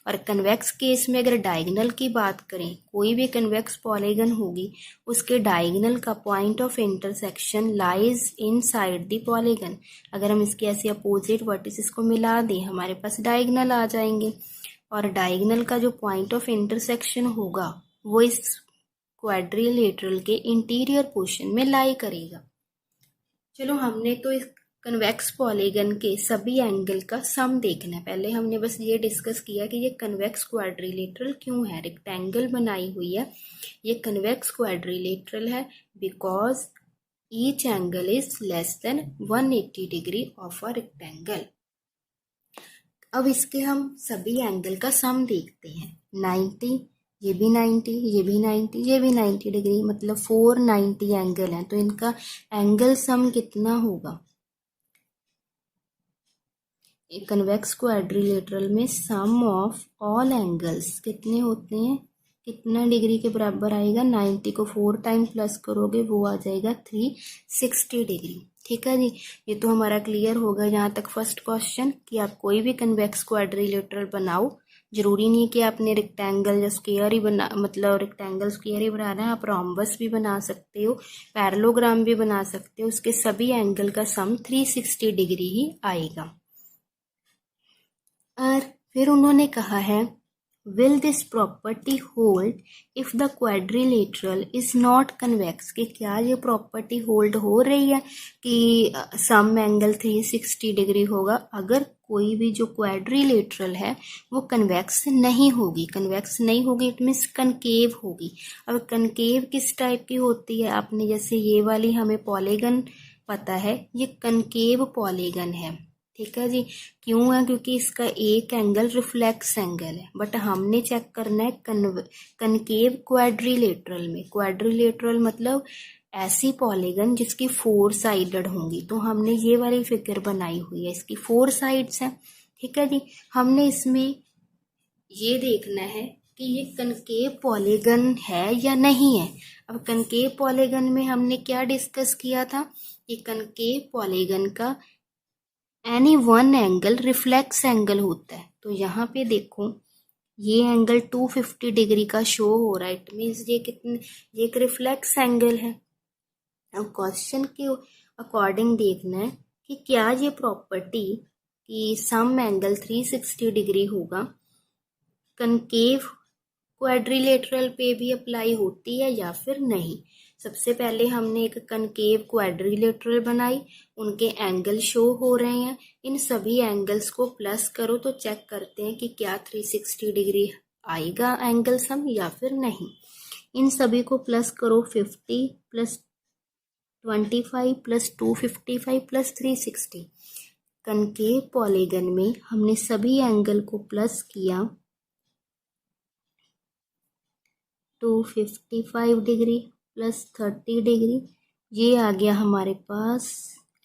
और कन्वेक्स केस में अगर डायगोनल की बात करें, कोई भी कन्वेक्स पॉलीगन होगी, उसके डायगोनल का point of intersection lies inside the polygon. अगर हम इसके ऐसे अपोजिट वर्टिसेस को मिला दें, हमारे पास डायगोनल आ जाएंगे। और डायगोनल का जो पॉइंट ऑफ इंटरसेक्शन होगा वो इस क्वाड्रिलेटरल के इंटीरियर पोर्शन में लाई करेगा। चलो, हमने तो इस कन्वेक्स पॉलीगन के सभी एंगल का सम देखना है। पहले हमने बस ये डिस्कस किया कि ये कन्वेक्स क्वाड्रिलेटरल क्यों है, रेक्टेंगल बनाई हुई है, ये कन्वेक्स क्वाड्रिलेटरल है because each angle is less than 180 degree of a rectangle. अब इसके हम सभी एंगल का सम देखते हैं। 90, ये भी 90, ये भी 90, ये भी 90 डिग्री, मतलब 490 एंगल हैं। तो इनका एंगल सम कितना होगा? कन्वेक्स क्वाड्रिलेटरल में सम ऑफ ऑल एंगल्स कितने होते हैं? कितना डिग्री के बराबर आएगा? 90 को 4 टाइम प्लस करोगे वो आ जाएगा 360 डिग्री। ठीक है जी। ये तो हमारा क्लियर होगा यहाँ तक फर्स्ट क्वेश्चन कि आप कोई भी कन्वेक्स क्वाड्रिलेटरल बनाओ, जरूरी नहीं कि आपने रेक्टेंगल या स्क्वायर ही बना, मतलब रेक्टेंगल स्क्वायर ही बनाना है। आप रोम्बस भी बना सकते हो, पैरेललोग्राम भी बना सकते हो। उसके सभी एंगल का सम 360 डिग्री ही आएगा। और फिर उन्होंने कहा है, will this property hold if the quadrilateral is not convex? कि क्या ये प्रॉपर्टी होल्ड हो रही है कि सम एंगल 360 डिग्री होगा अगर कोई भी जो क्वाड्रिलेटरल है वो कन्वेक्स नहीं होगी? कन्वेक्स नहीं होगी इट मीन्स कनकेव होगी। अब कनकेव किस टाइप की होती है? आपने जैसे ये वाली हमें पॉलीगन पता है, ये कनकेव पॉलीगन है। ठीक है जी। क्यों है? क्योंकि इसका एक एंगल रिफ्लेक्स एंगल है, बट हमने चेक करना है कनकेव क्वाड्रिलेटरल में। क्वाड्रिलेटरल मतलब ऐसी पॉलीगन जिसकी 4 साइडेड होंगी। तो हमने ये वाली फिगर बनाई हुई है, इसकी 4 साइड्स हैं। ठीक है जी। हमने इसमें ये देखना है कि ये कनकेव पॉलीगन है या नहीं है। अब कनकेव पॉलीगन में हमने क्या डिस्कस किया था कि कनकेव पॉलीगन का any one angle reflex angle होता है। तो यहाँ पे देखो ये एंगल 250 डिग्री का शो हो रहा है। इट मीन्स ये एक रिफ्लेक्स एंगल है। अब क्वेश्चन के अकॉर्डिंग देखना है कि क्या ये प्रॉपर्टी कि सम एंगल 360 डिग्री होगा कनकेव क्वाड्रिलेटरल पे भी अप्लाई होती है या फिर नहीं। सबसे पहले हमने एक कनकेव क्वाड्रिलेटरल बनाई, उनके एंगल शो हो रहे हैं। इन सभी एंगल्स को प्लस करो तो चेक करते हैं कि क्या 360 डिग्री आएगा एंगल सम या फिर नहीं। इन सभी को प्लस करो, 50 plus 25 plus 255 plus 360। Concave polygon में हमने सभी एंगल को प्लस किया, 255 डिग्री प्लस 30 डिग्री, ये आ गया हमारे पास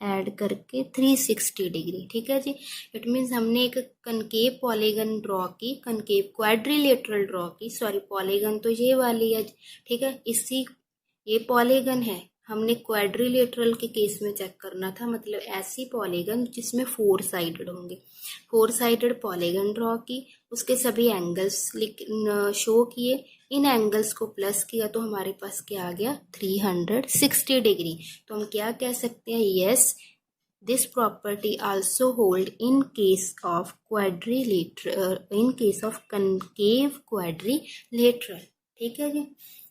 ऐड करके 360 डिग्री। ठीक है जी। इट मीन्स हमने एक कनकेव पॉलीगन ड्रॉ की, कनकेव क्वाड्रिलेटरल ड्रॉ की। सॉरी, पॉलीगन तो ये वाली है। ठीक है, ये पॉलीगन है। हमने क्वाड्रिलेटरल के केस में चेक करना था, मतलब ऐसी पॉलीगन जिसमें 4 साइडेड होंगे। 4 साइडेड पॉलीगन ड्रॉ की, उसके सभी एंगल्स शो किए, इन एंगल्स को प्लस किया तो हमारे पास क्या आ गया 360 डिग्री। तो हम क्या कह सकते हैं, yes this property also hold in case of quadrilateral, in case of concave quadrilateral. ठीक है जी।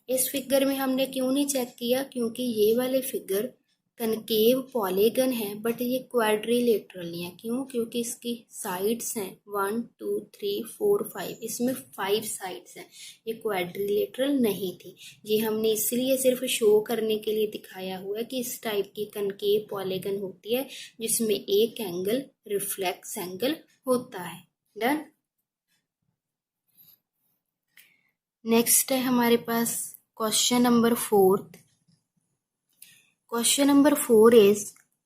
इस फिगर में हमने क्यों नहीं चेक किया, क्योंकि ये वाले फिगर कनकेव पॉलीगन है बट ये क्वाड्रिलेटरल नहीं है। क्यों? क्योंकि इसकी साइड्स हैं 1 2 3 4 5, इसमें 5 साइड्स हैं। ये क्वाड्रिलेटरल नहीं थी। ये हमने इसलिए सिर्फ शो करने के लिए दिखाया हुआ है कि इस टाइप की कनकेव पॉलीगन होती है जिसमें एक एंगल रिफ्लेक्स एंगल होता है। डन। नेक्स्ट है हमारे पास question number 4। Question number 4 is,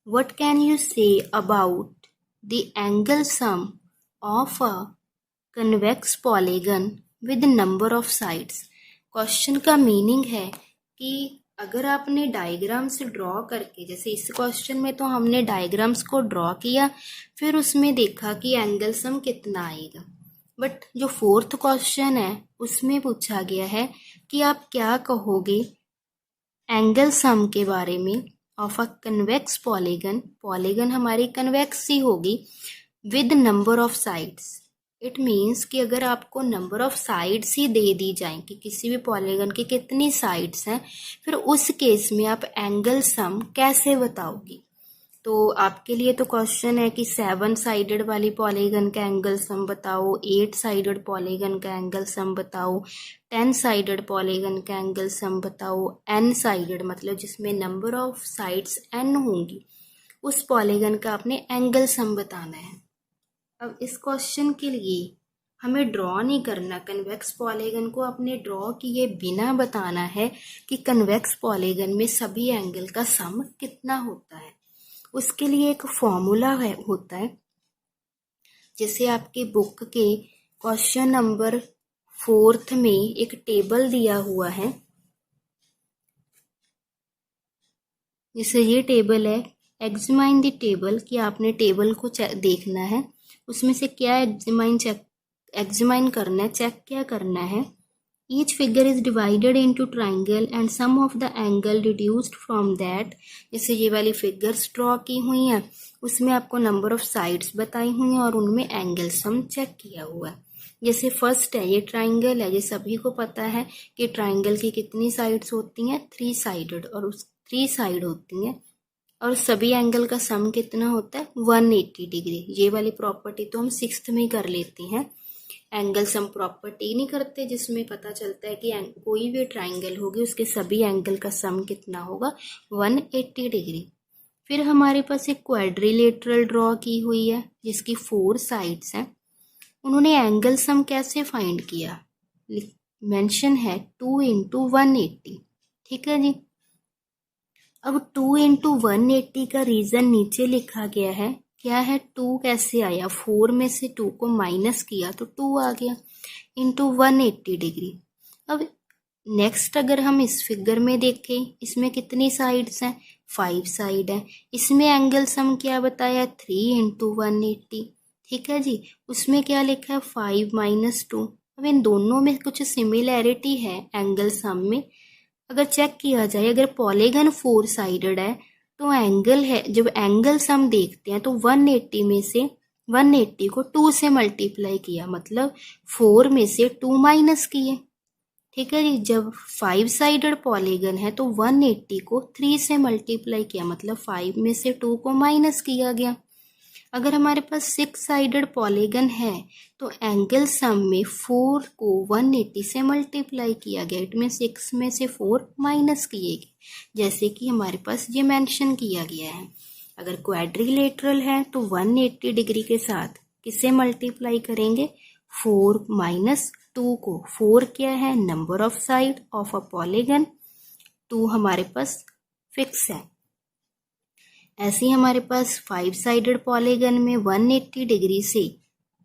what can you say about the angle sum of a convex polygon with number of sides? Question का मीनिंग है कि अगर आपने डायग्राम्स ड्रॉ करके, जैसे इस क्वेश्चन में तो हमने डायग्राम्स को ड्रॉ किया, फिर उसमें देखा कि एंगल सम कितना आएगा। बट जो 4th क्वेश्चन है उसमें पूछा गया है कि आप क्या कहोगे एंगल सम के बारे में of a convex polygon. Polygon हमारी कन्वेक्स ही होगी with number of sides. It means कि अगर आपको नंबर ऑफ साइड्स ही दे दी जाए कि किसी भी पॉलीगन की कितनी साइड्स हैं, फिर उस केस में आप एंगल सम कैसे बताओगी। तो आपके लिए तो क्वेश्चन है कि 7 साइडेड वाली पॉलीगन का एंगल सम बताओ, 8 साइडेड पॉलीगन का एंगल सम बताओ, 10 साइडेड पॉलीगन का एंगल सम बताओ, n साइडेड मतलब जिसमें नंबर ऑफ साइड्स n होंगी उस पॉलीगन का आपने एंगल सम बताना है। अब इस क्वेश्चन के लिए हमें ड्रॉ नहीं करना, कन्वेक्स पॉलीगन को अपने ड्रॉ किए बिना बताना है कि कन्वेक्स पॉलीगन में सभी एंगल का सम कितना होता है। उसके लिए एक फॉर्मूला होता है, जैसे आपकी बुक के क्वेश्चन नंबर 4 में एक टेबल दिया हुआ है। जैसे ये टेबल है, एग्जामाइन द टेबल, कि आपने टेबल को देखना है, उसमें से क्या एग्जामाइन करना है, चेक क्या करना है। Each figure is divided into triangle and sum of the angle reduced from that। जैसे ये वाली फिगर्स ड्रॉ की हुई हैं, उसमें आपको नंबर ऑफ साइड्स बताई हुई हैं और उनमें एंगल सम चेक किया हुआ है। जैसे फर्स्ट है, ये ट्राइंगल है, ये सभी को पता है कि ट्राइंगल की कितनी साइड्स होती हैं 3 साइडेड, और उस 3 साइड होती हैं और सभी एंगल का सम कितना होता है 180 डिग्री। ये वाली प्रॉपर्टी तो हम 6th में कर लेते हैं, एंगल सम प्रॉपर्टी नहीं करते, जिसमें पता चलता है कि कोई भी ट्राइंगल होगी उसके सभी एंगल का सम कितना होगा 180 डिग्री। फिर हमारे पास एक क्वाड्रिलेटरल ड्रॉ की हुई है जिसकी 4 साइड्स हैं। उन्होंने एंगल सम कैसे फाइंड किया, मेंशन है 2 इंटू 180। ठीक है जी। अब 2 इंटू 180 का रीजन नीचे लिखा गया है। क्या है, 2 कैसे आया, 4 में से 2 को माइनस किया तो 2 आ गया, इंटू 180 डिग्री। अब नेक्स्ट अगर हम इस फिगर में देखें, इसमें कितनी साइड्स हैं, 5 साइड है। इसमें एंगल सम क्या बताया, 3 इंटू 180। ठीक है जी। उसमें क्या लिखा है, 5 माइनस 2। अब इन दोनों में कुछ सिमिलैरिटी है एंगल सम में। अगर चेक किया जाए, अगर पॉलीगन 4 साइडेड है तो एंगल है, जब एंगल सम देखते हैं तो 180 में से 180 को 2 से मल्टीप्लाई किया, मतलब 4 में से 2 माइनस किए। ठीक है जी। जब 5 साइडेड पॉलीगन है तो 180 को 3 से मल्टीप्लाई किया, मतलब 5 में से 2 को माइनस किया गया। अगर हमारे पास 6 साइडेड पॉलीगन है तो एंगल सम में 4 को 180 से मल्टीप्लाई किया गया, इट मीन 6 में से 4 माइनस किए गए, जैसे कि हमारे पास ये मेंशन किया गया है। अगर क्वाड्रिलेटरल है तो 180 डिग्री के साथ किसे मल्टीप्लाई करेंगे, 4 माइनस 2 को। 4 क्या है, number of side of a polygon, 2 हमारे पास फिक्स है। ऐसे ही हमारे पास 5 साइडेड पॉलीगन में 180 डिग्री से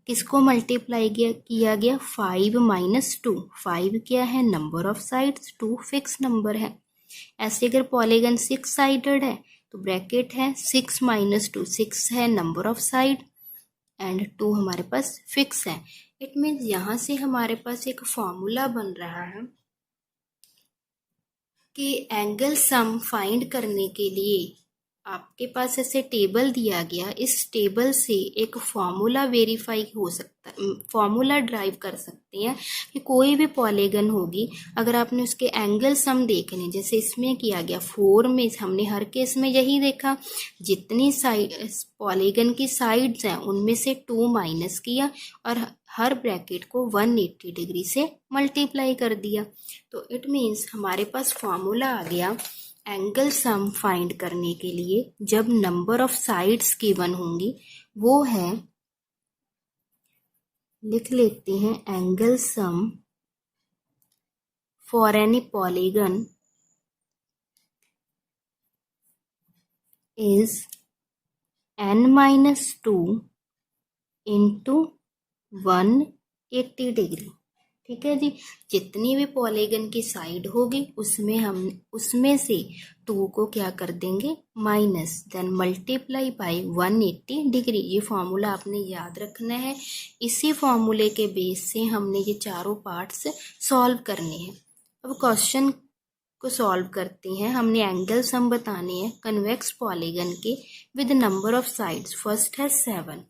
किसको मल्टीप्लाई किया गया, 5 माइनस 2। 5 क्या है, number of sides, 2 fix number है। ऐसे अगर पॉलीगन 6 साइडेड है तो ब्रैकेट है 6 माइनस 2, 6 है नंबर ऑफ साइड एंड 2 हमारे पास फिक्स है। इट मीन्स यहाँ से हमारे पास एक फॉर्मूला बन रहा है कि एंगल सम फाइंड करने के लिए आपके पास ऐसे टेबल दिया गया, इस टेबल से एक फॉर्मूला वेरीफाई हो सकता है, फॉर्मूला ड्राइव कर सकते हैं कि कोई भी पॉलीगन होगी, अगर आपने उसके एंगल सम देखने, जैसे इसमें किया गया 4 में, हमने हर केस में यही देखा, जितनी साइड पॉलीगन की साइड्स हैं उनमें से 2 माइनस किया और हर ब्रैकेट को 180 डिग्री से मल्टीप्लाई कर दिया। तो इट मीन्स हमारे पास फॉर्मूला आ गया एंगल सम फाइंड करने के लिए, जब नंबर ऑफ साइड्स गिवन होंगी, वो है, लिख लेते हैं, angle sum for any polygon is n-2 into 180 degree. ठीक है जी। जितनी भी पॉलीगन की साइड होगी उसमें से 2 को क्या कर देंगे, minus, then multiply by 180 degree. ये फॉर्मूला आपने याद रखना है। इसी फॉर्मूले के बेस से हमने ये चारों पार्ट्स सॉल्व करने हैं। अब क्वेश्चन को सॉल्व करते हैं। हमने एंगल सम बताने हैं कन्वेक्स पॉलीगन के with number of sides. First है 7,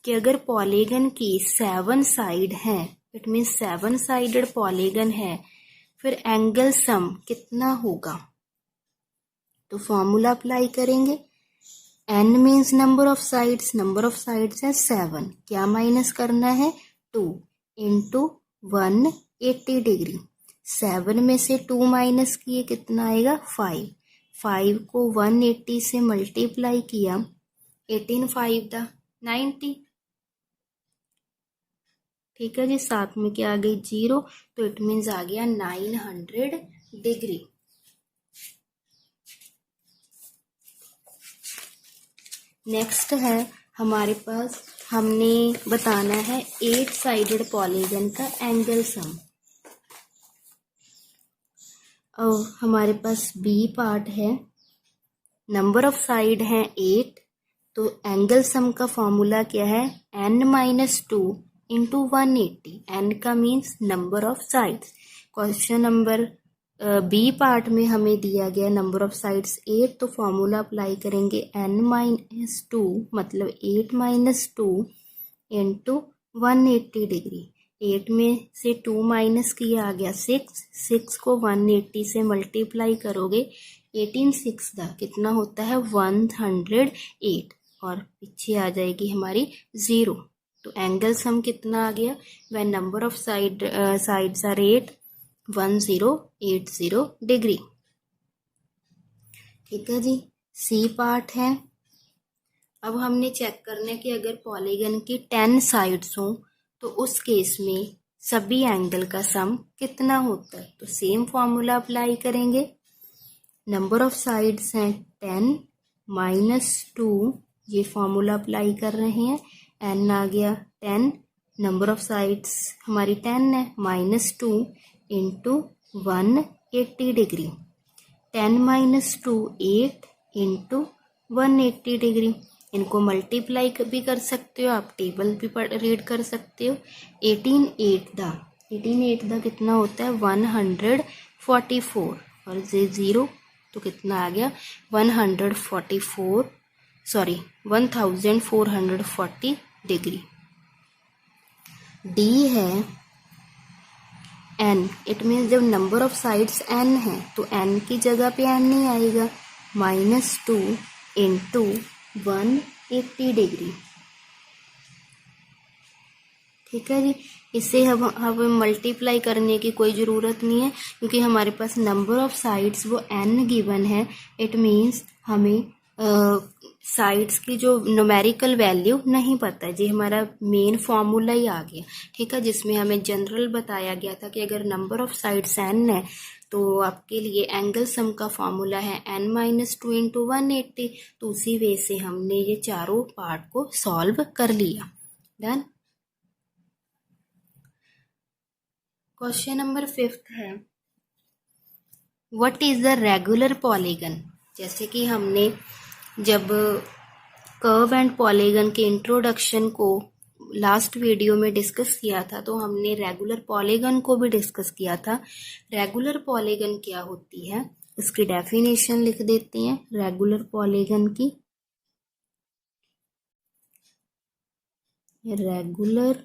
कि अगर पॉलीगन की 7 साइड हैं, इट मीन्स 7 साइडेड पॉलीगन है, फिर एंगल सम कितना होगा, तो फॉर्मूला अप्लाई करेंगे। n means number of sides, number of sides है 7, क्या माइनस करना है, 2 इंटू 180 डिग्री। 7 में से 2 माइनस किए, कितना आएगा, 5। 5 को 180 से मल्टीप्लाई किया, 18 5 दा 90। ठीक है जी। साथ में क्या आ गई, 0, तो इट मीन्स आ गया 900 डिग्री। नेक्स्ट है हमारे पास, हमने बताना है 8 साइडेड पॉलीगन का एंगल सम। अब हमारे पास बी पार्ट है, नंबर ऑफ साइड है 8, तो एंगल सम का फॉर्मूला क्या है, n-2 इंटू 180। n का means number of sides. Question number B part में हमें दिया गया नंबर ऑफ साइड्स 8, तो फॉर्मूला अप्लाई करेंगे n-2, मतलब 8-2 इंटू 180 डिग्री। 8 में से 2 माइनस किया, आ गया 6। 6 को 180 से मल्टीप्लाई करोगे, 18 6 दा कितना होता है, 108, और पीछे आ जाएगी हमारी 0। तो एंगल सम कितना आ गया, when number of sides are 8, 1080 degree. ठीक है जी। सी पार्ट है। अब हमने चेक करना है कि अगर पॉलीगन की 10 साइड्स हों तो उस केस में सभी एंगल का सम कितना होता है। तो सेम फॉर्मूला अप्लाई करेंगे। नंबर ऑफ साइड्स हैं 10 -2, ये फॉर्मूला अप्लाई कर रहे हैं। एन आ गया 10, नंबर ऑफ साइड्स हमारी 10 है, -2 इंटू 180 डिग्री। 10 - 2 8 into 180 degree. इनको मल्टीप्लाई भी कर सकते हो, आप टेबल भी रीड कर सकते हो। 18 दा कितना होता है 144, और ये 0 तो कितना आ गया 144, सॉरी 1440 डिग्री। डी है n, इट मीन्स जब नंबर ऑफ साइड्स n है तो n की जगह पे n नहीं आएगा, -2 इंटू 180 डिग्री। ठीक है जी, इसे हमें मल्टीप्लाई करने की कोई ज़रूरत नहीं है क्योंकि हमारे पास नंबर ऑफ साइड्स वो n गिवन है। इट मीन्स हमें साइड्स की जो न्यूमेरिकल वैल्यू नहीं पता है जी, हमारा मेन फॉर्मूला ही आ गया। ठीक है, जिसमें हमें जनरल बताया गया था कि अगर नंबर ऑफ साइड्स n है तो आपके लिए एंगल सम का फॉर्मूला है n - 2 इंटू 180। तो उसी वे से हमने ये चारों पार्ट को सॉल्व कर लिया। डन। क्वेश्चन नंबर 5 है, what is the regular polygon. जैसे कि हमने जब कर्व एंड पॉलीगन के इंट्रोडक्शन को लास्ट वीडियो में डिस्कस किया था तो हमने रेगुलर पॉलीगन को भी डिस्कस किया था। रेगुलर पॉलीगन क्या होती है, इसकी डेफिनेशन लिख देते हैं। रेगुलर पॉलीगन की, regular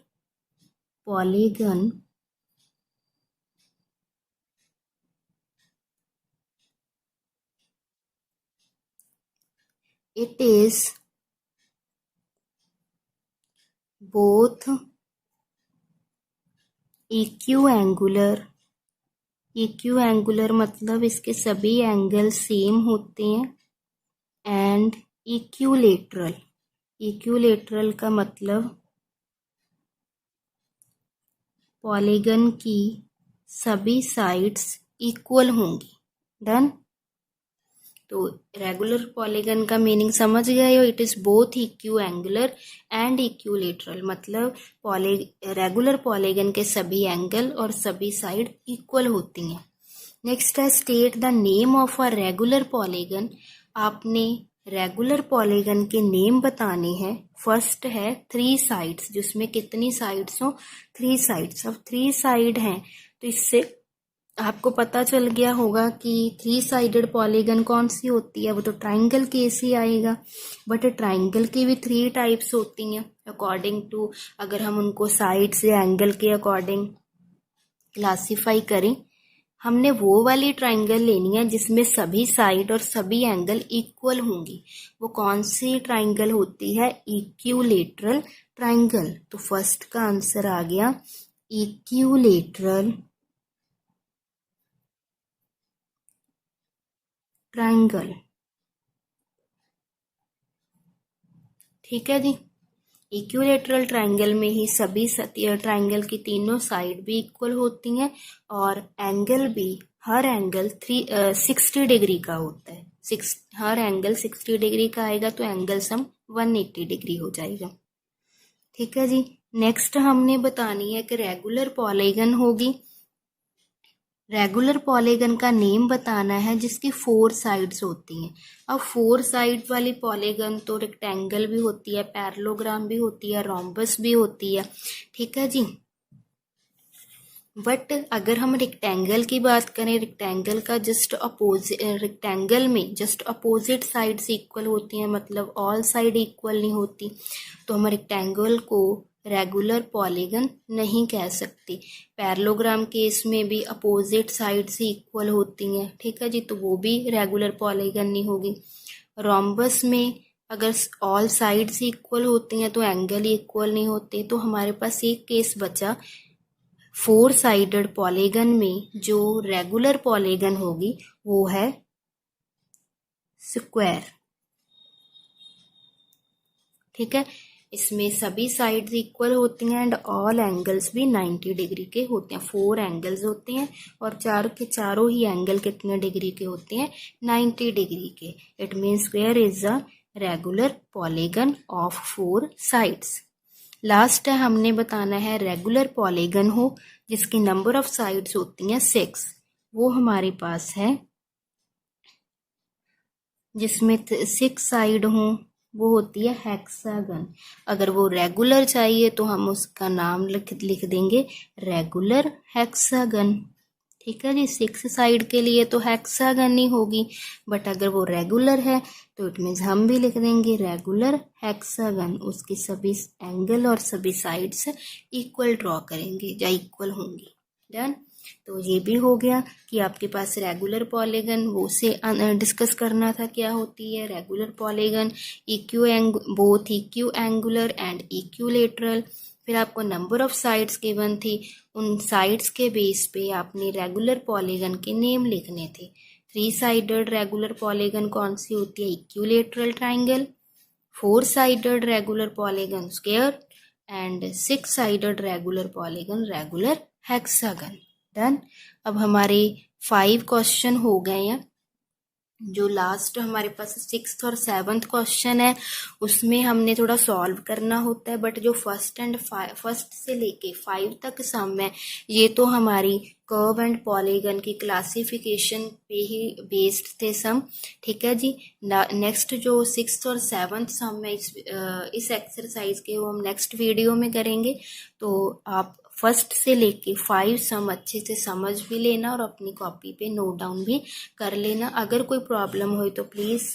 polygon it is both equiangular मतलब इसके सभी एंगल सेम होते हैं। एंड इक्विलेटरल का मतलब पॉलीगन की सभी साइड्स इक्वल होंगी। डन। तो रेगुलर पॉलीगन का मीनिंग समझ गए हो, it is both equiangular and equilateral, मतलब रेगुलर पॉलीगन के सभी एंगल और सभी साइड इक्वल होती हैं। नेक्स्ट है state the name of a regular polygon. आपने रेगुलर पॉलीगन के नेम बताने हैं। फर्स्ट है 3 साइड्स, जिसमें कितनी साइड्स हो 3 साइड्स। अब 3 साइड हैं तो इससे आपको पता चल गया होगा कि 3 साइडेड पॉलीगन कौन सी होती है, वो तो ट्राइंगल केस ही आएगा। बट ट्राइंगल की भी 3 टाइप्स होती हैं अकॉर्डिंग टू, अगर हम उनको साइड्स या एंगल के अकॉर्डिंग क्लासीफाई करें। हमने वो वाली ट्राइंगल लेनी है जिसमें सभी साइड और सभी एंगल इक्वल होंगी। वो कौन सी ट्राइंगल होती है, इक्विलेटरल ट्राइंगल। तो फर्स्ट का आंसर आ गया इक्विलेटरल ट्राइंगल। ठीक है जी, इक्विलेटरल ट्राइंगल में ही सभी ट्राइंगल की तीनों साइड भी इक्वल होती हैं और एंगल भी, हर एंगल 60 डिग्री का होता है। हर एंगल 60 डिग्री का आएगा तो एंगल सम 180 डिग्री हो जाएगा। ठीक है जी, नेक्स्ट हमने बतानी है कि रेगुलर पॉलीगन होगी। रेगुलर पॉलीगन का नेम बताना है जिसकी 4 साइड्स होती हैं। अब 4 साइड वाली पॉलीगन तो रेक्टेंगल भी होती है, पैरेललोग्राम भी होती है, रोम्बस भी होती है। ठीक है जी, बट अगर हम रेक्टेंगल की बात करें, रेक्टेंगल का रेक्टेंगल में जस्ट अपोजिट साइड्स इक्वल होती हैं, मतलब ऑल साइड इक्वल नहीं होती, तो हम रेक्टेंगल को रेगुलर पॉलीगन नहीं कह सकते। पैरेललोग्राम केस में भी अपोजिट साइड्स ही इक्वल होती हैं। ठीक है जी, तो वो भी रेगुलर पॉलीगन नहीं होगी। रोम्बस में अगर ऑल साइड्स इक्वल होती हैं तो एंगल इक्वल नहीं होते। तो हमारे पास एक केस बचा 4 साइडेड पॉलीगन में, जो रेगुलर पॉलीगन होगी वो है स्क्वायर। ठीक है। इसमें सभी साइड्स इक्वल होती हैं एंड ऑल एंगल्स भी 90 डिग्री के होते हैं। 4 एंगल्स होते हैं और चारों के चारों ही एंगल कितने डिग्री के होते हैं? 90 डिग्री के। It means square is a regular polygon of 4 sides. Last है, हमने बताना है रेगुलर पॉलीगन हो जिसकी नंबर ऑफ साइड्स होती हैं 6, वो हमारे पास है जिसमें 6 साइड हों, वो होती है हेक्सागन। अगर वो रेगुलर चाहिए तो हम उसका नाम लिख देंगे रेगुलर हेक्सागन। ठीक है जी। 6 साइड के लिए तो हेक्सागन ही होगी, बट अगर वो रेगुलर है तो इट मीन्स हम भी लिख देंगे रेगुलर हेक्सागन। उसकी सभी एंगल और सभी साइड्स इक्वल ड्रॉ करेंगे या इक्वल होंगी। डन। तो ये भी हो गया कि आपके पास रेगुलर पॉलीगन, वो से डिस्कस करना था क्या होती है regular polygon. Both equiangular and equilateral. फिर आपको नंबर ऑफ साइड्स गिवन थी, उन साइड्स के बेस पे आपने रेगुलर पॉलीगन के नेम लिखने थे। 3 साइडेड रेगुलर पॉलीगन कौन सी होती है? Equilateral triangle. 4 sided regular polygon square and 6 sided regular polygon regular hexagon. Done. अब हमारे 5 क्वेश्चन हो गए हैं। जो लास्ट हमारे पास 6th और 7th क्वेश्चन है उसमें हमने थोड़ा सॉल्व करना होता है, बट जो फर्स्ट से लेके 5 तक सम है ये तो हमारी कर्व एंड पॉलीगन की क्लासिफिकेशन पे ही बेस्ड थे सम। ठीक है जी। नेक्स्ट जो 6th और 7th सम है इस एक्सरसाइज के वो हम नेक्स्ट वीडियो में करेंगे। तो आप फर्स्ट से लेके 5 सम अच्छे से समझ भी लेना और अपनी कॉपी पे नोट डाउन भी कर लेना। अगर कोई प्रॉब्लम हो तो प्लीज़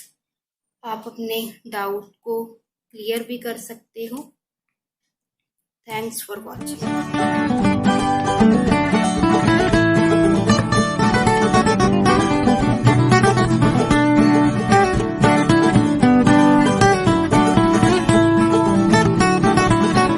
आप अपने डाउट को क्लियर भी कर सकते हो। Thanks for watching.